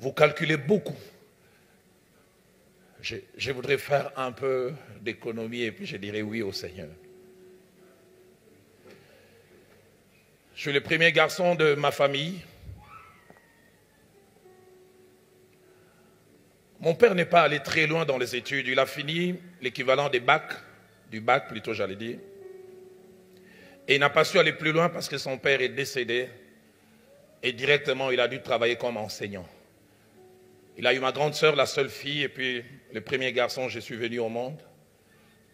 Vous calculez beaucoup. Je voudrais faire un peu d'économie et puis je dirais oui au Seigneur. Je suis le premier garçon de ma famille. Mon père n'est pas allé très loin dans les études. Il a fini l'équivalent du bac plutôt j'allais dire. Et il n'a pas su aller plus loin parce que son père est décédé. Et directement, il a dû travailler comme enseignant. Il a eu ma grande sœur, la seule fille, et puis le premier garçon, je suis venu au monde.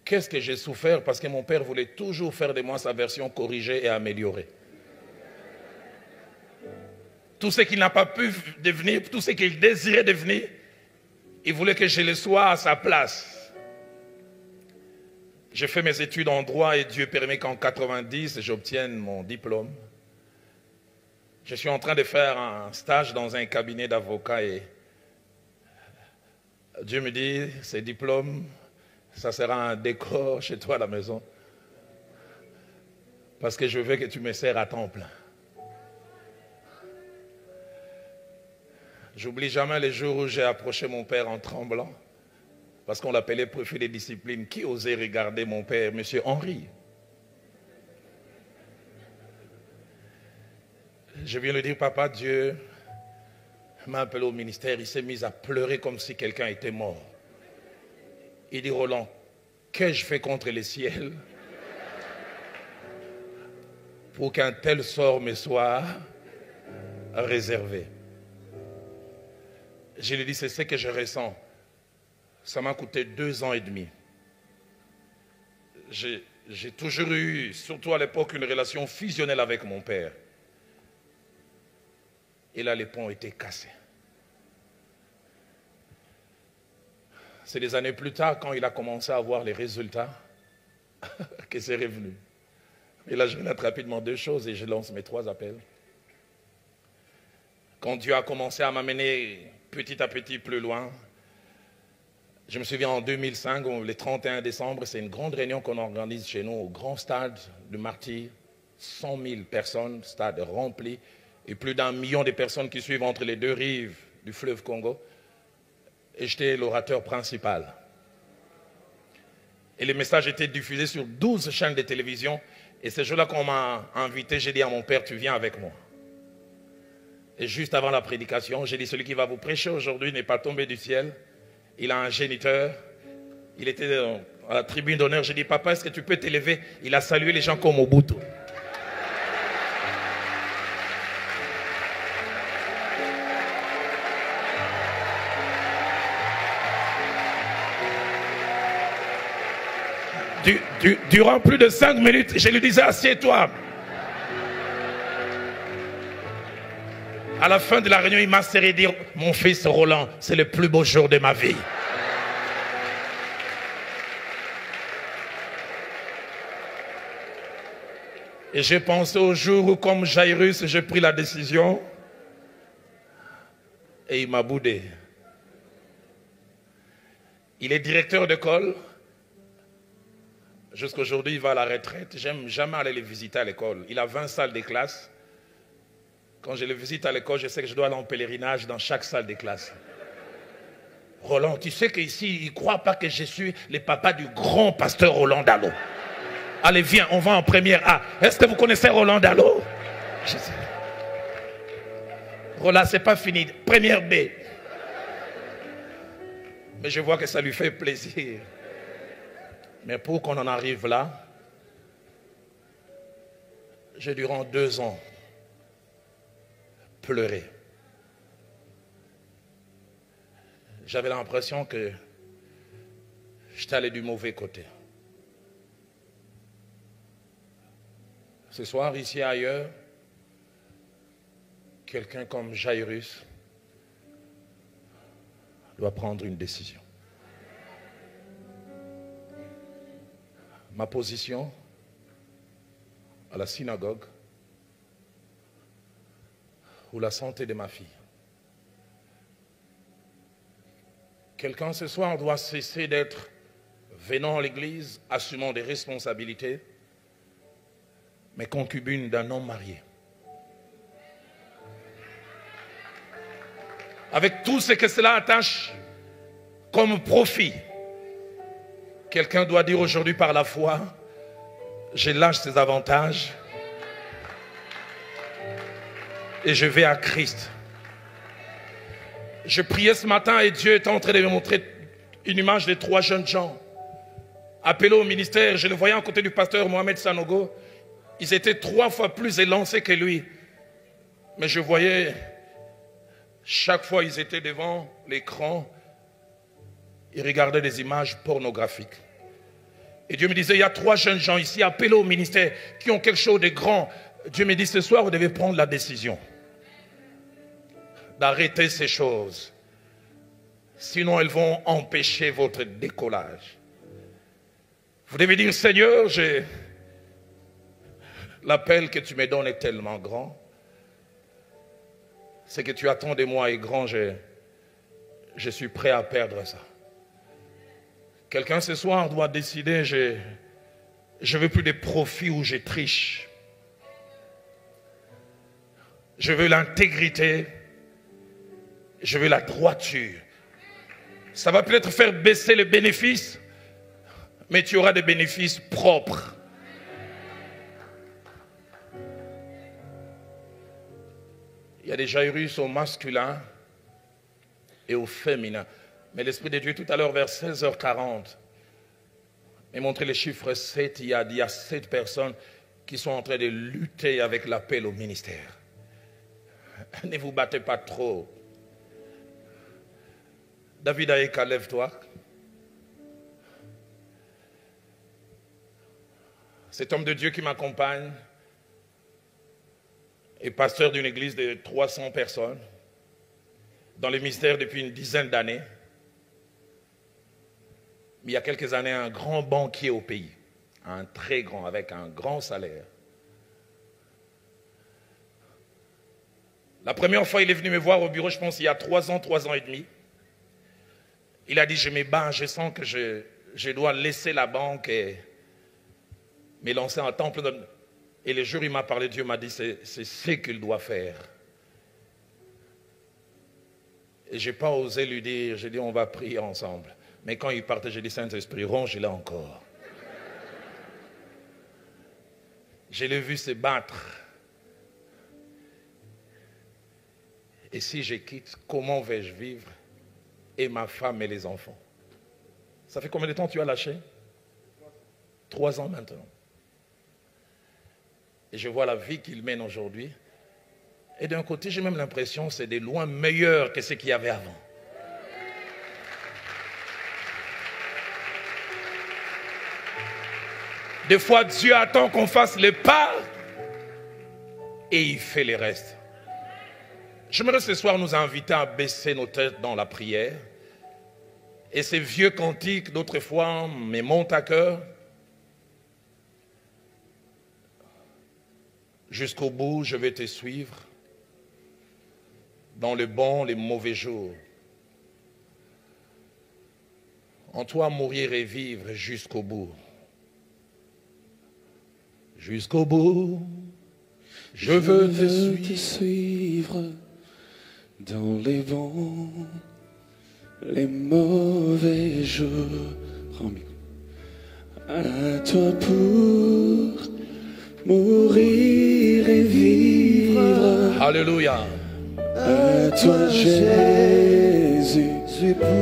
Qu'est-ce que j'ai souffert parce que mon père voulait toujours faire de moi sa version corrigée et améliorée. Tout ce qu'il n'a pas pu devenir, tout ce qu'il désirait devenir, il voulait que je le sois à sa place. J'ai fait mes études en droit et Dieu permet qu'en 90, j'obtienne mon diplôme. Je suis en train de faire un stage dans un cabinet d'avocats et Dieu me dit, ces diplômes, ça sera un décor chez toi à la maison. Parce que je veux que tu me sers à temps plein. J'oublie jamais les jours où j'ai approché mon père en tremblant. Parce qu'on l'appelait préfet des disciplines. Qui osait regarder mon père, monsieur Henri? Je viens lui dire, papa, Dieu m'a appelé au ministère. Il s'est mis à pleurer comme si quelqu'un était mort. Il dit, Roland, qu'ai-je fait contre les ciels pour qu'un tel sort me soit réservé? Je lui dis, c'est ce que je ressens. Ça m'a coûté 2 ans et demi. J'ai toujours eu, surtout à l'époque, une relation fusionnelle avec mon père. Et là, les ponts étaient cassés. C'est des années plus tard, quand il a commencé à voir les résultats, que c'est revenu. Et là, je relate rapidement 2 choses et je lance mes 3 appels. Quand Dieu a commencé à m'amener petit à petit plus loin, je me souviens en 2005, le 31 décembre, c'est une grande réunion qu'on organise chez nous au grand stade de Martyrs. 100 000 personnes, stade rempli, et plus d'1 million de personnes qui suivent entre les 2 rives du fleuve Congo. Et j'étais l'orateur principal. Et le message était diffusé sur 12 chaînes de télévision. Et ce jour-là qu'on m'a invité, j'ai dit à mon père, tu viens avec moi. Et juste avant la prédication, j'ai dit, celui qui va vous prêcher aujourd'hui n'est pas tombé du ciel. Il a un géniteur. Il était à la tribune d'honneur. J'ai dit, papa, est-ce que tu peux t'élever? Il a salué les gens comme Mobutu. Durant plus de 5 minutes, je lui disais, assieds-toi. À la fin de la réunion, il m'a serré et dit, mon fils Roland, c'est le plus beau jour de ma vie. Et j'ai pensé au jour où, comme Jairus, j'ai pris la décision et il m'a boudé. Il est directeur d'école. Jusqu'aujourd'hui, il va à la retraite. J'aime jamais aller les visiter à l'école. Il a 20 salles de classe. Quand je le visite à l'école, je sais que je dois aller en pèlerinage dans chaque salle de classe. Roland, tu sais qu'ici, ils ne croient pas que je suis le papa du grand pasteur Roland Dallot. Allez, viens, on va en première A. Est-ce que vous connaissez Roland Dallot? Roland, c'est pas fini. Première B. Mais je vois que ça lui fait plaisir. Mais pour qu'on en arrive là, j'ai durant 2 ans pleuré. J'avais l'impression que j'étais allé du mauvais côté. Ce soir, ici et ailleurs, quelqu'un comme Jairus doit prendre une décision. Ma position à la synagogue ou la santé de ma fille. Quelqu'un ce soir doit cesser d'être venant à l'église, assumant des responsabilités, mais concubine d'un homme marié. avec tout ce que cela attache comme profit. Quelqu'un doit dire aujourd'hui par la foi, je lâche ces avantages et je vais à Christ. Je priais ce matin et Dieu était en train de me montrer une image de 3 jeunes gens appelés au ministère. Je les voyais à côté du pasteur Mohamed Sanogo. Ils étaient 3 fois plus élancés que lui. Mais je voyais, chaque fois ils étaient devant l'écran, ils regardaient des images pornographiques. Et Dieu me disait, il y a 3 jeunes gens ici appelés au ministère qui ont quelque chose de grand. Dieu me dit, ce soir vous devez prendre la décision d'arrêter ces choses. Sinon elles vont empêcher votre décollage. Vous devez dire, Seigneur, l'appel que tu me donnes est tellement grand. Ce que tu attends de moi est grand, je suis prêt à perdre ça. Quelqu'un ce soir doit décider, je ne veux plus de profits où je triche. Je veux l'intégrité, je veux la droiture. Ça va peut-être faire baisser les bénéfices, mais tu auras des bénéfices propres. Il y a des jairus au masculin et au féminin. Mais l'Esprit de Dieu, tout à l'heure, vers 16h40, m'a montré les chiffres 7. Il y a 7 personnes qui sont en train de lutter avec l'appel au ministère. Ne vous battez pas trop. David Aïka, lève-toi. Cet homme de Dieu qui m'accompagne est pasteur d'une église de 300 personnes dans le ministère depuis une dizaine d'années. Il y a quelques années, un grand banquier au pays, un très grand, avec un grand salaire. La première fois, il est venu me voir au bureau, je pense, il y a 3 ans et demi. Il a dit, je me bats, je sens que je dois laisser la banque et me lancer en temple. Et le jour où il m'a parlé, Dieu m'a dit, c'est ce qu'il doit faire. Et je n'ai pas osé lui dire, j'ai dit, on va prier ensemble. Mais quand il partait, j'ai dit, Saint-Esprit, ronge-le encore. Je l'ai vu se battre. Et si je quitte, comment vais-je vivre? Et ma femme et les enfants. Ça fait combien de temps tu as lâché? 3 ans maintenant. Et je vois la vie qu'il mène aujourd'hui. Et d'un côté, j'ai même l'impression que c'est de loin meilleur que ce qu'il y avait avant. Des fois, Dieu attend qu'on fasse les pas et il fait les restes. J'aimerais ce soir nous inviter à baisser nos têtes dans la prière. Et ces vieux cantiques d'autrefois me montent à cœur. Jusqu'au bout, je vais te suivre. Dans les bons, les mauvais jours. En toi, mourir et vivre jusqu'au bout. Jusqu'au bout, je veux te suivre. Dans les bons, les mauvais jours. À toi pour mourir et vivre. Alléluia. À toi Jésus.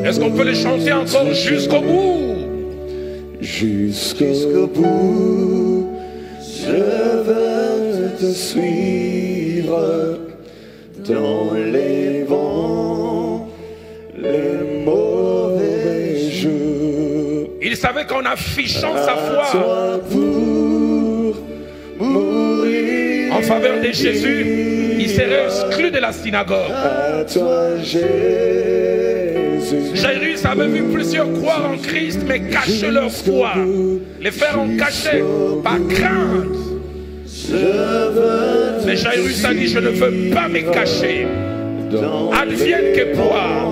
Est-ce qu'on peut les chanter encore jusqu'au bout? Jusqu'au bout, je veux te suivre. Dans les vents, les mauvais jours. Il savait qu'en affichant sa foi en faveur de Jésus, il serait exclu de la synagogue. Jairus avait vu plusieurs croire en Christ, mais cacher leur foi. Les faire en cachet, par crainte. Mais Jairus a dit, je ne veux pas me cacher. Advienne que pourra.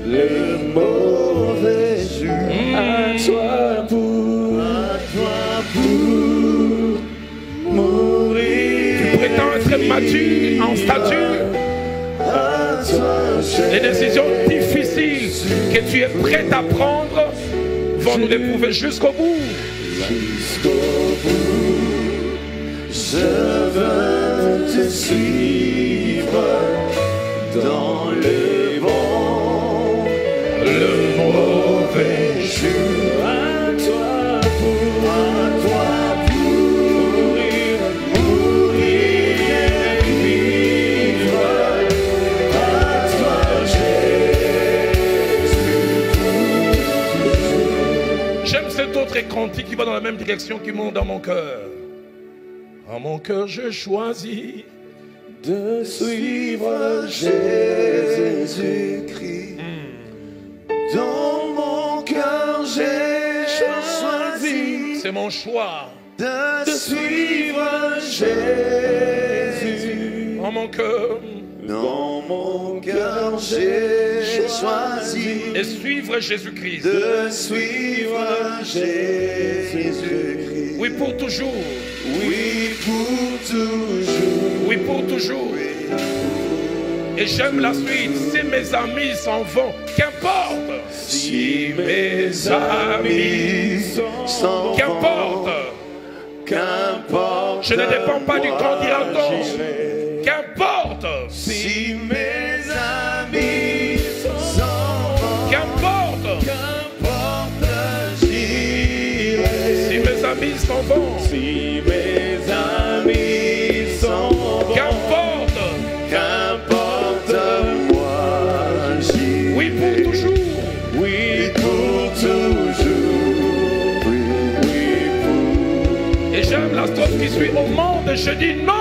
Les mauvais jours, à toi pour mourir. Tu prétends être mature en stature. Les décisions difficiles que tu es prêt à prendre vont nous l'éprouver jusqu'au bout. Je veux te suivre dans le bon, le mauvais jour. À toi mourir et vivre. À toi Jésus. J'aime cet autre cantique qui va dans la même direction qui monte dans mon cœur. En mon cœur, je choisis de suivre Jésus-Christ. Dans mon cœur, j'ai choisi. C'est mon choix. De suivre Jésus. En mon cœur. Dans mon cœur, j'ai choisi. Et suivre Jésus-Christ. De suivre Jésus-Christ. Oui, pour toujours. Oui, pour toujours. Oui, pour toujours. Et j'aime la suite. Si mes amis s'en vont, qu'importe. Si mes amis s'en vont, qu'importe. Qu'importe. Je ne dépends pas du candidat. Qu'importe. Si mes amis s'en vont, qu'importe. Qu'importe, j'irai. Si mes amis s'en vont. Si mes amis s'en vont, qu'importe. Qu'importe, moi j'irai. Oui, pour toujours. Oui, pour toujours. Oui, pour. Et j'aime la strophe qui suit. Au monde, je dis non.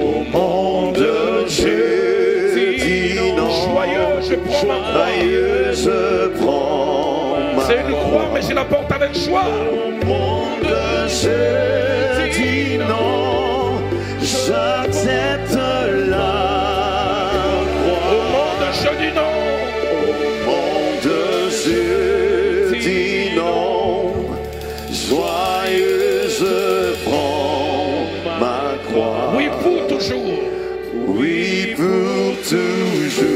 Au monde, je dis non. Joyeux, je prends ma croix. Joyeux, je prends ma C'est une croix, mais je la porte avec joie. Au monde, je dis non. J'accepte la croix. Au monde, je dis non. Au monde, je dis non. Joyeux, je prends ma croix. Oui, pour toujours. Oui, pour toujours.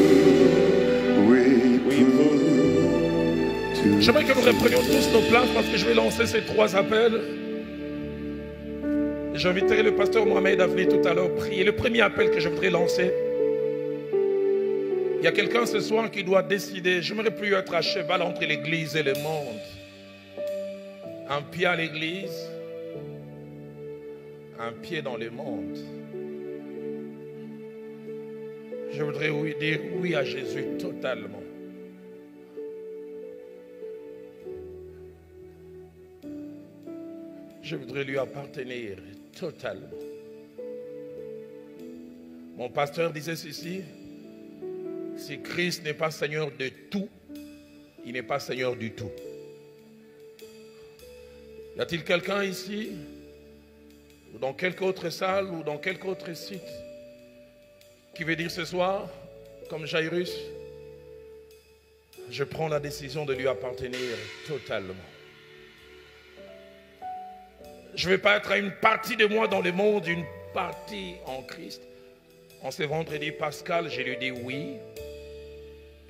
Oui, pour toujours. J'aimerais que nous reprenions tous nos places parce que je vais lancer ces 3 appels. J'inviterai le pasteur Mohamed à venir tout à l'heure prier. Le premier appel que je voudrais lancer. Il y a quelqu'un ce soir qui doit décider. Je n'aimerais plus être à cheval entre l'église et le monde. Un pied à l'église, un pied dans le monde. Je voudrais dire oui à Jésus totalement. Je voudrais lui appartenir totalement. Mon pasteur disait ceci: si Christ n'est pas Seigneur de tout, il n'est pas Seigneur du tout. Y a-t-il quelqu'un ici, ou dans quelque autre salle, ou dans quelque autre site, qui veut dire ce soir, comme Jairus, je prends la décision de lui appartenir totalement. Je ne veux pas être à une partie de moi dans le monde, une partie en Christ. En ce vendredi pascal, je lui dis oui,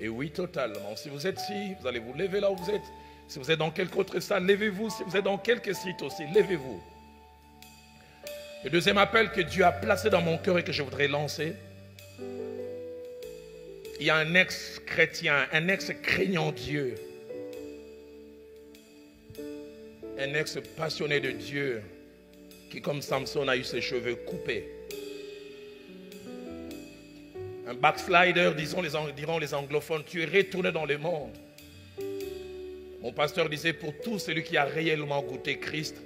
et oui totalement. Si vous êtes ici, vous allez vous lever là où vous êtes. Si vous êtes dans quelque autre salle, levez-vous. Si vous êtes dans quelques sites aussi, levez-vous. Le deuxième appel que Dieu a placé dans mon cœur et que je voudrais lancer, il y a un ex-chrétien, un ex-craignant Dieu, un ex-passionné de Dieu qui, comme Samson, a eu ses cheveux coupés. Un backslider, diront les anglophones, tu es retourné dans le monde. Mon pasteur disait, pour tout celui qui a réellement goûté Christ,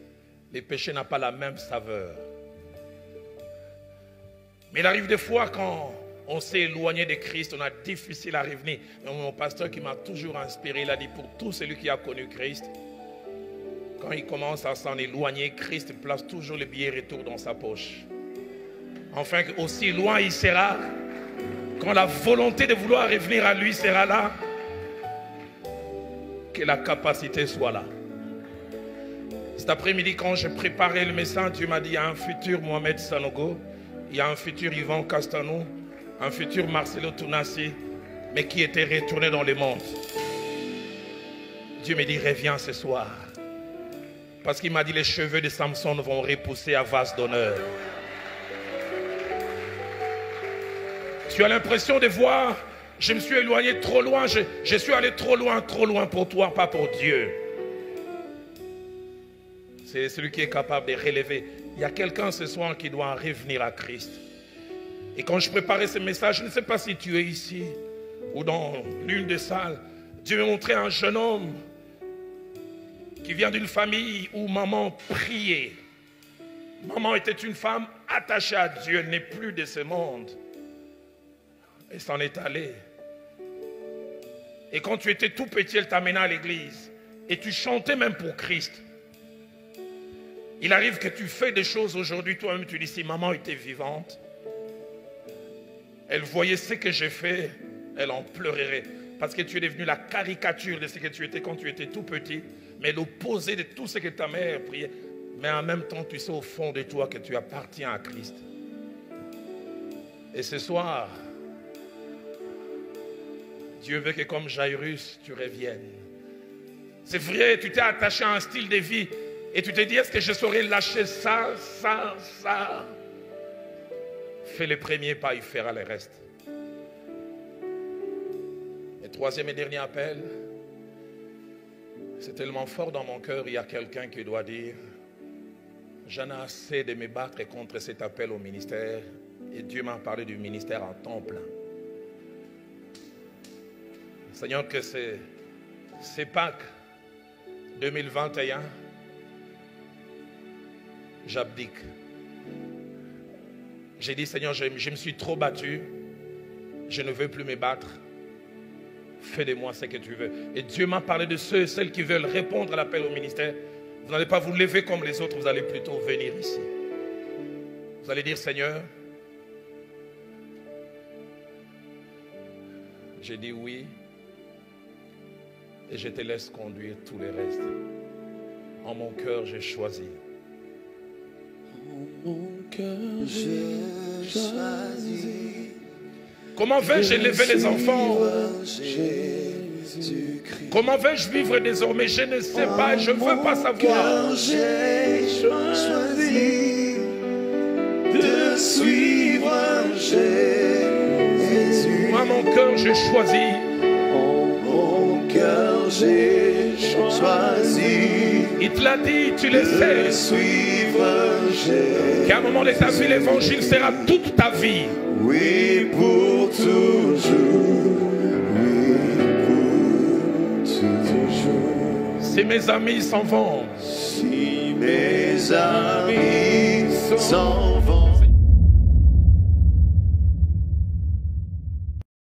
les péchés n'ont pas la même saveur. Mais il arrive des fois quand on s'est éloigné de Christ, on a difficile à revenir. Mais mon pasteur qui m'a toujours inspiré, il a dit, pour tout celui qui a connu Christ, quand il commence à s'en éloigner, Christ place toujours le billet retour dans sa poche. Enfin, aussi loin il sera, quand la volonté de vouloir revenir à lui sera là, que la capacité soit là. Cet après-midi, quand je préparais le message, Dieu m'a dit, il y a un futur Mohamed Sanogo, il y a un futur Yvan Castanou, un futur Marcelo Tounassi, mais qui était retourné dans le monde. Dieu me dit, reviens ce soir. Parce qu'il m'a dit, les cheveux de Samson vont repousser à vase d'honneur. Tu as l'impression de voir, je me suis éloigné trop loin, je suis allé trop loin pour toi, pas pour Dieu. C'est celui qui est capable de relever. Il y a quelqu'un ce soir qui doit revenir à Christ. Et quand je préparais ce message, je ne sais pas si tu es ici ou dans l'une des salles, Dieu m'a montré un jeune homme qui vient d'une famille où maman priait. Maman était une femme attachée à Dieu, elle n'est plus de ce monde. Elle s'en est allée. Et quand tu étais tout petit, elle t'amenait à l'église. Et tu chantais même pour Christ. Il arrive que tu fais des choses aujourd'hui, toi-même tu dis, si maman était vivante, elle voyait ce que j'ai fait, elle en pleurerait. Parce que tu es devenu la caricature de ce que tu étais quand tu étais tout petit, mais l'opposé de tout ce que ta mère priait. Mais en même temps, tu sais au fond de toi que tu appartiens à Christ. Et ce soir, Dieu veut que comme Jairus, tu reviennes. C'est vrai, tu t'es attaché à un style de vie et tu te dis, est-ce que je saurais lâcher ça? Fais le premier pas, il fera le reste. Et troisième et dernier appel, c'est tellement fort dans mon cœur, il y a quelqu'un qui doit dire, j'en ai assez de me battre contre cet appel au ministère. Et Dieu m'a parlé du ministère en temps plein. Seigneur, que c'est Pâques 2021, j'abdique. J'ai dit, Seigneur, je me suis trop battu, je ne veux plus me battre. Fais de moi ce que tu veux. Et Dieu m'a parlé de ceux et celles qui veulent répondre à l'appel au ministère. Vous n'allez pas vous lever comme les autres, vous allez plutôt venir ici. Vous allez dire, Seigneur, j'ai dit oui, et je te laisse conduire tout le reste. En mon cœur, j'ai choisi. En mon cœur, j'ai choisi. Comment vais-je élever les enfants? Comment vais-je vivre désormais? Je ne sais pas, je ne veux pas savoir. J'ai choisi de suivre Jésus. Moi, mon cœur, j'ai choisi. En mon cœur, j'ai choisi. Il te l'a dit, tu le sais. De suivre Jésus. Qu'à un moment de ta vie, l'évangile sera toute ta vie. Oui, pour toujours. Oui, pour toujours. Si mes amis s'en vont, Si mes amis s'en vont.